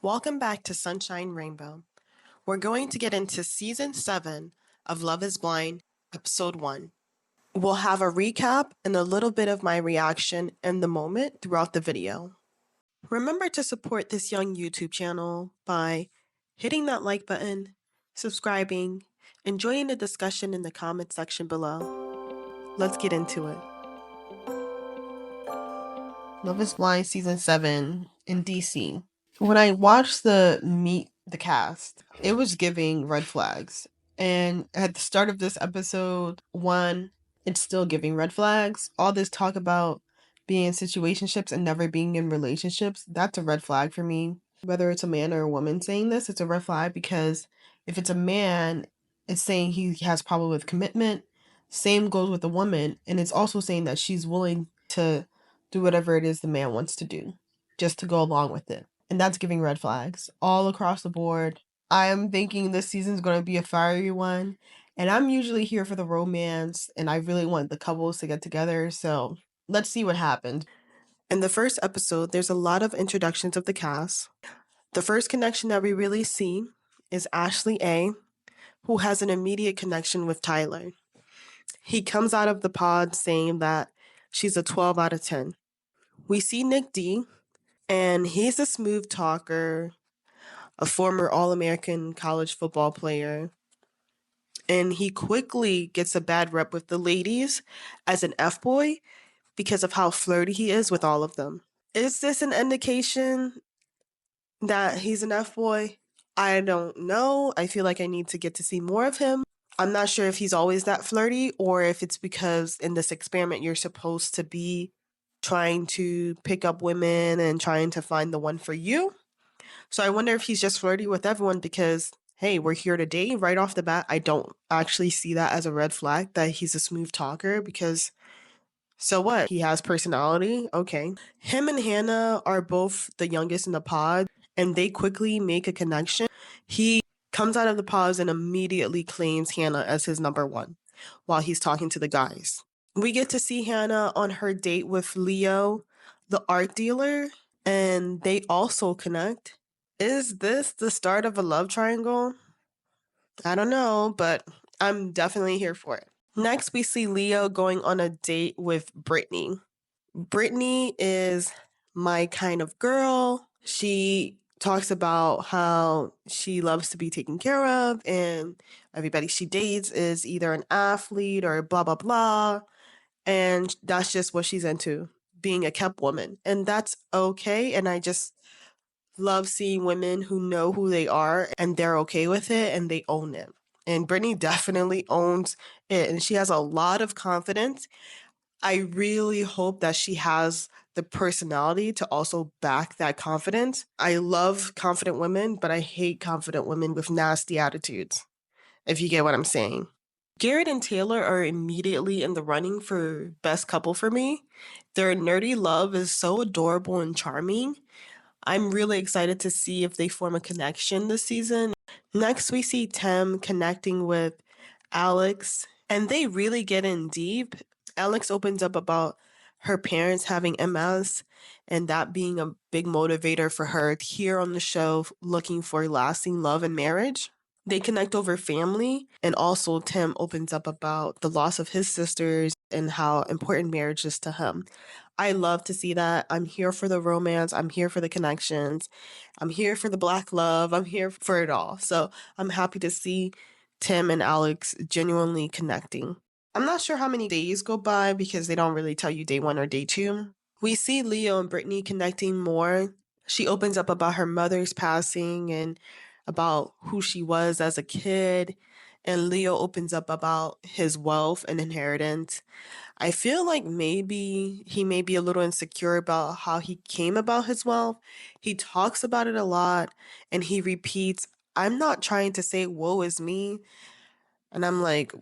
Welcome back to Sunshine Rainbow. We're going to get into Season 7 of Love is Blind, Episode 1. We'll have a recap and a little bit of my reaction in the moment throughout the video. Remember to support this young YouTube channel by hitting that like button, subscribing, and joining the discussion in the comment section below. Let's get into it. Love is Blind Season 7 in DC. When I watched the Meet the Cast, it was giving red flags. And at the start of this episode 1, it's still giving red flags. All this talk about being in situationships and never being in relationships, that's a red flag for me. Whether it's a man or a woman saying this, it's a red flag because if it's a man, it's saying he has problem with commitment. Same goes with a woman, and it's also saying that she's willing to do whatever it is the man wants to do just to go along with it. And that's giving red flags all across the board. I'm thinking this season's going to be a fiery one. And I'm usually here for the romance, and I really want the couples to get together. So let's see what happens. In the first episode, there's a lot of introductions of the cast. The first connection that we really see is Ashley A., who has an immediate connection with Tyler. He comes out of the pod saying that she's a 12 out of 10. We see Nick D., and he's a smooth talker, a former All-American college football player. And he quickly gets a bad rep with the ladies as an F-boy because of how flirty he is with all of them. Is this an indication that he's an F-boy? I don't know. I feel like I need to get to see more of him. I'm not sure if he's always that flirty or if it's because in this experiment you're supposed to be trying to pick up women and trying to find the one for you. So I wonder if he's just flirty with everyone because, hey, we're here today. Right off the bat, I don't actually see that as a red flag that he's a smooth talker because so what? He has personality. Okay. Him and Hannah are both the youngest in the pod and they quickly make a connection. He comes out of the pause and immediately claims Hannah as his number one while he's talking to the guys. We get to see Hannah on her date with Leo, the art dealer, and they also connect. Is this the start of a love triangle? I don't know, but I'm definitely here for it. Next, we see Leo going on a date with Brittany. Brittany is my kind of girl. She talks about how she loves to be taken care of, and everybody she dates is either an athlete or blah, blah, blah. And that's just what she's into, being a kept woman. And that's okay. And I just love seeing women who know who they are and they're okay with it and they own it. And Brittany definitely owns it. And she has a lot of confidence. I really hope that she has the personality to also back that confidence. I love confident women, but I hate confident women with nasty attitudes, if you get what I'm saying. Garrett and Taylor are immediately in the running for best couple for me. Their nerdy love is so adorable and charming. I'm really excited to see if they form a connection this season. Next, we see Tim connecting with Alex, and they really get in deep. Alex opens up about her parents having MS and that being a big motivator for her here on the show, looking for lasting love and marriage. They connect over family, and also Tim opens up about the loss of his sisters and how important marriage is to him. I love to see that. I'm here for the romance. I'm here for the connections. I'm here for the black love. I'm here for it all. So I'm happy to see Tim and Alex genuinely connecting. I'm not sure how many days go by because they don't really tell you day 1 or day 2. We see Leo and Brittany connecting more. She opens up about her mother's passing and about who she was as a kid. And Leo opens up about his wealth and inheritance. I feel like maybe he may be a little insecure about how he came about his wealth. He talks about it a lot and he repeats, I'm not trying to say woe is me. And I'm like,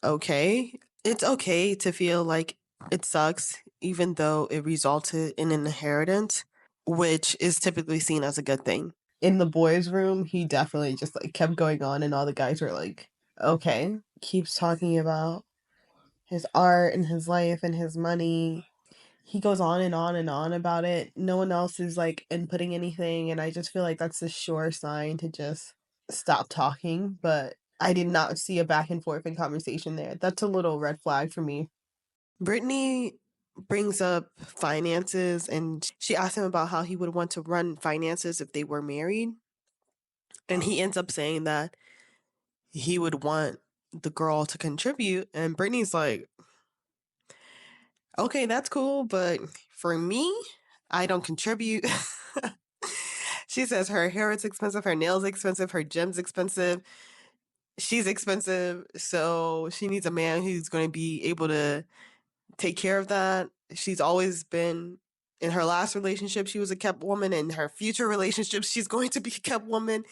okay. It's okay to feel like it sucks, even though it resulted in an inheritance, which is typically seen as a good thing. In the boys' room, he definitely just like kept going on, and all the guys were like, okay. Keeps talking about his art and his life and his money. he goes on and on and on about it. No one else is like inputting anything, and I just feel like that's a sure sign to just stop talking. But I did not see a back and forth in conversation there. That's a little red flag for me. Brittany brings up finances, and she asks him about how he would want to run finances if they were married. And he ends up saying that he would want the girl to contribute. And Brittany's like, okay, that's cool, but for me, I don't contribute. She says her hair is expensive, her nails expensive, her gym's expensive. She's expensive, so she needs a man who's going to be able to take care of that. She's always been in her last relationship, she was a kept woman. In her future relationships, she's going to be a kept woman.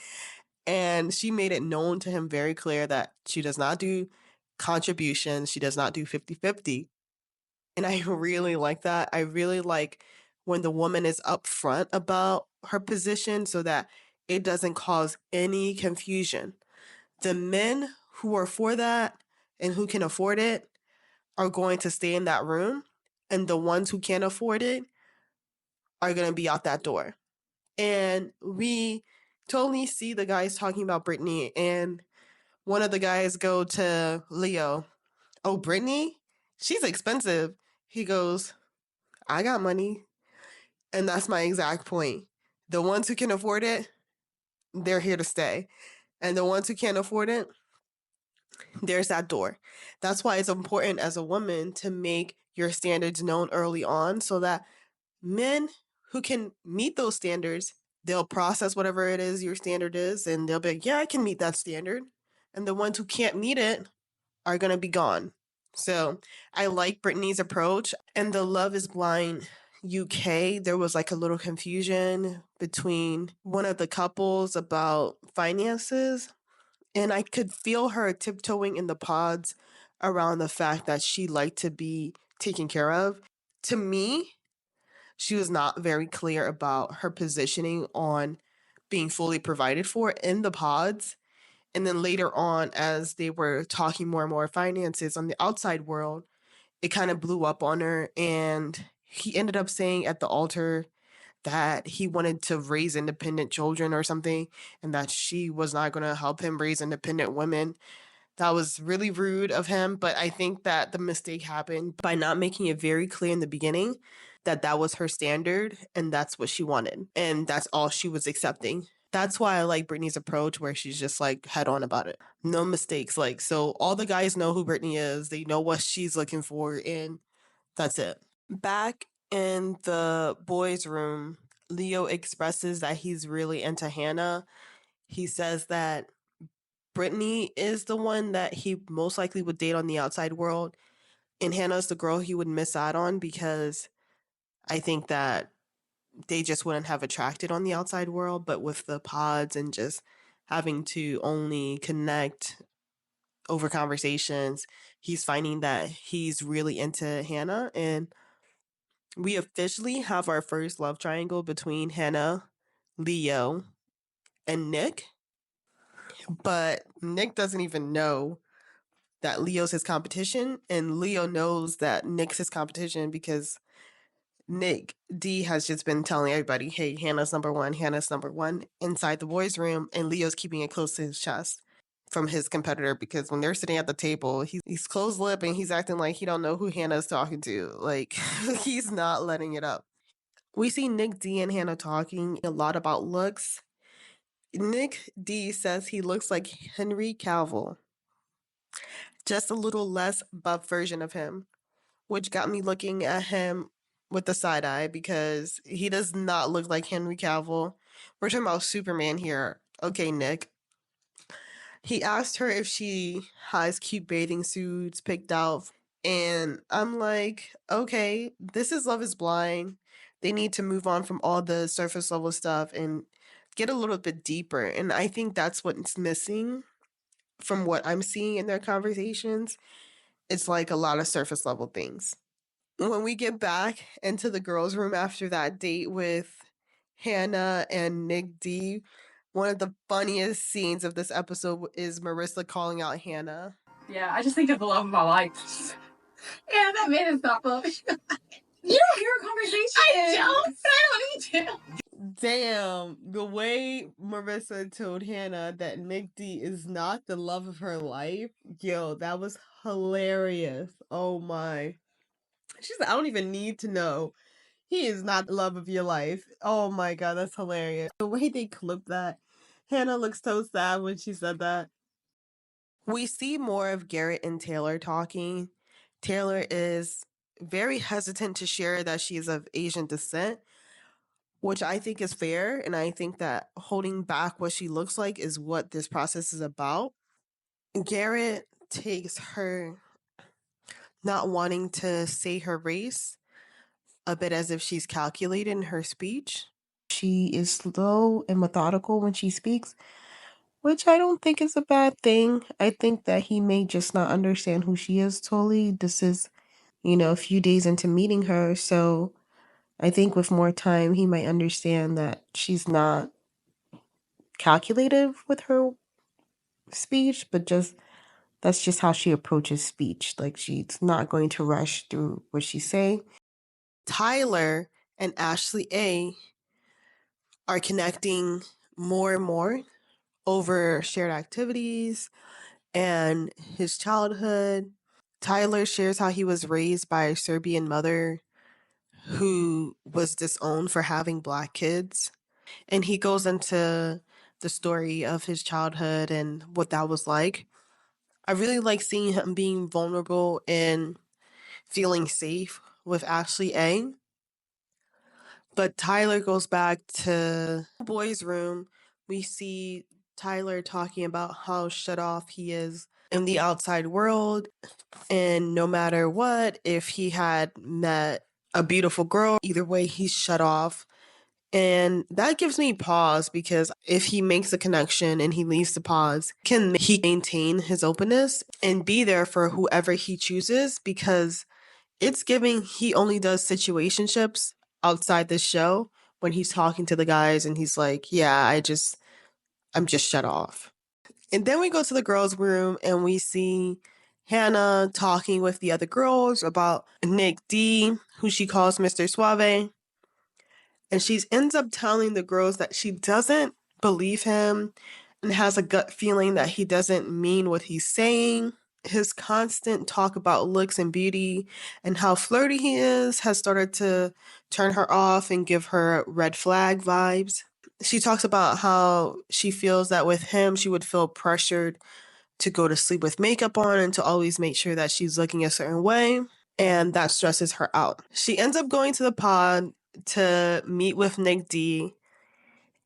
And she made it known to him very clear that she does not do contributions. She does not do 50-50. And I really like that. I really like when the woman is upfront about her position so that it doesn't cause any confusion. The men who are for that and who can afford it are going to stay in that room, and the ones who can't afford it are going to be out that door. And we totally see the guys talking about Brittany, and one of the guys go to Leo, "Oh, Brittany? She's expensive." He goes, "I got money." And that's my exact point. The ones who can afford it, they're here to stay. And the ones who can't afford it, there's that door. That's why it's important as a woman to make your standards known early on so that men who can meet those standards, they'll process whatever it is your standard is, and they'll be like, yeah, I can meet that standard. And the ones who can't meet it are going to be gone. So I like Brittany's approach. And the Love is Blind UK, there was like a little confusion between one of the couples about finances. And I could feel her tiptoeing in the pods around the fact that she liked to be taken care of. To me, she was not very clear about her positioning on being fully provided for in the pods. And then later on, as they were talking more and more finances on the outside world, it kind of blew up on her. And he ended up saying at the altar that he wanted to raise independent children or something, and that she was not going to help him raise independent women. That was really rude of him, but I think that the mistake happened by not making it very clear in the beginning that that was her standard and that's what she wanted. And that's all she was accepting. That's why I like Brittany's approach where she's just like head on about it. No mistakes. Like, so all the guys know who Brittany is, they know what she's looking for, and that's it. Back in the boys' room, Leo expresses that he's really into Hannah. He says that Brittany is the one that he most likely would date on the outside world, and Hannah's the girl he would miss out on because I think that they just wouldn't have attracted on the outside world. But with the pods and just having to only connect over conversations, he's finding that he's really into Hannah. And we officially have our first love triangle between Hannah, Leo, and Nick. But Nick doesn't even know that Leo's his competition, and Leo knows that Nick's his competition because Nick D has just been telling everybody, hey, Hannah's number one, Hannah's number one inside the boys' room, and Leo's keeping it close to his chest from his competitor because when they're sitting at the table, he's closed lip and he's acting like he don't know who Hannah's talking to. Like, he's not letting it up. We see Nick D and Hannah talking a lot about looks. Nick D says he looks like Henry Cavill, just a little less buff version of him, which got me looking at him with the side eye because he does not look like Henry Cavill. We're talking about Superman here. Okay, Nick. He asked her if she has cute bathing suits picked out. And I'm like, okay, this is Love is Blind. They need to move on from all the surface level stuff and get a little bit deeper. And I think that's what's missing from what I'm seeing in their conversations. It's like a lot of surface level things. When we get back into the girls' room after that date with Hannah and Nick D, one of the funniest scenes of this episode is Marissa calling out Hannah. Yeah, I just think of the love of my life. Yeah, that man is not love. You don't hear a conversation. I don't. I don't need to. Damn, the way Marissa told Hannah that Nick D is not the love of her life, yo, that was hilarious. Oh my. She said, I don't even need to know. He is not the love of your life. Oh my god, that's hilarious. The way they clipped that. Hannah looks so sad when she said that. We see more of Garrett and Taylor talking. Taylor is very hesitant to share that she is of Asian descent, which I think is fair. And I think that holding back what she looks like is what this process is about. Garrett takes her not wanting to say her race a bit as if she's calculated in her speech. She is slow and methodical when she speaks, which I don't think is a bad thing. I think that he may just not understand who she is totally. This is, a few days into meeting her, so I think with more time, he might understand that she's not calculative with her speech, but just that's just how she approaches speech. Like she's not going to rush through what she's saying. Tyler and Ashley A are connecting more and more over shared activities and his childhood. Tyler shares how he was raised by a Serbian mother who was disowned for having Black kids. And he goes into the story of his childhood and what that was like. I really like seeing him being vulnerable and feeling safe with Ashley A. But Tyler goes back to the boys' room. We see Tyler talking about how shut off he is in the outside world. And no matter what, if he had met a beautiful girl, either way, he's shut off. And that gives me pause because if he makes a connection and he leaves the pause, can he maintain his openness and be there for whoever he chooses? Because it's giving he only does situationships outside this show when he's talking to the guys and he's like, yeah, I'm just shut off. And then we go to the girls' room and we see Hannah talking with the other girls about Nick D, who she calls Mr. Suave. And she ends up telling the girls that she doesn't believe him and has a gut feeling that he doesn't mean what he's saying. His constant talk about looks and beauty and how flirty he is has started to turn her off and give her red flag vibes. She talks about how she feels that with him, she would feel pressured to go to sleep with makeup on and to always make sure that she's looking a certain way. And that stresses her out. She ends up going to the pod to meet with Nick D,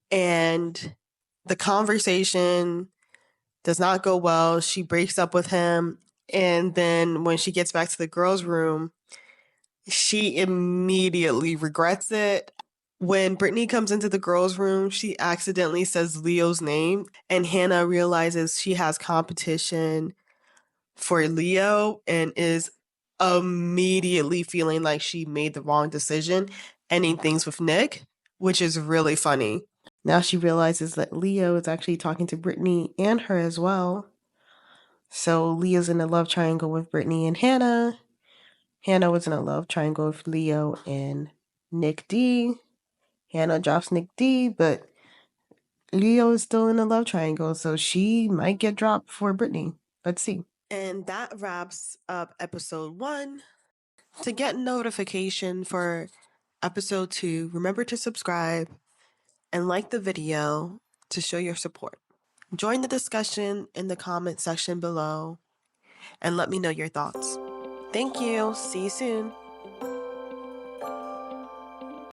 and the conversation does not go well. She breaks up with him. And then when she gets back to the girls' room, she immediately regrets it. When Brittany comes into the girls' room, she accidentally says Leo's name, and Hannah realizes she has competition for Leo and is immediately feeling like she made the wrong decision, ending things with Nick, which is really funny. Now she realizes that Leo is actually talking to Brittany and her as well. So Leo's in a love triangle with Brittany and Hannah. Hannah was in a love triangle with Leo and Nick D. Hannah drops Nick D, but Leo is still in a love triangle, so she might get dropped for Brittany. Let's see. And that wraps up episode 1. To get notification for episode 2, remember to subscribe and like the video to show your support. Join the discussion in the comment section below and let me know your thoughts. Thank you. See you soon.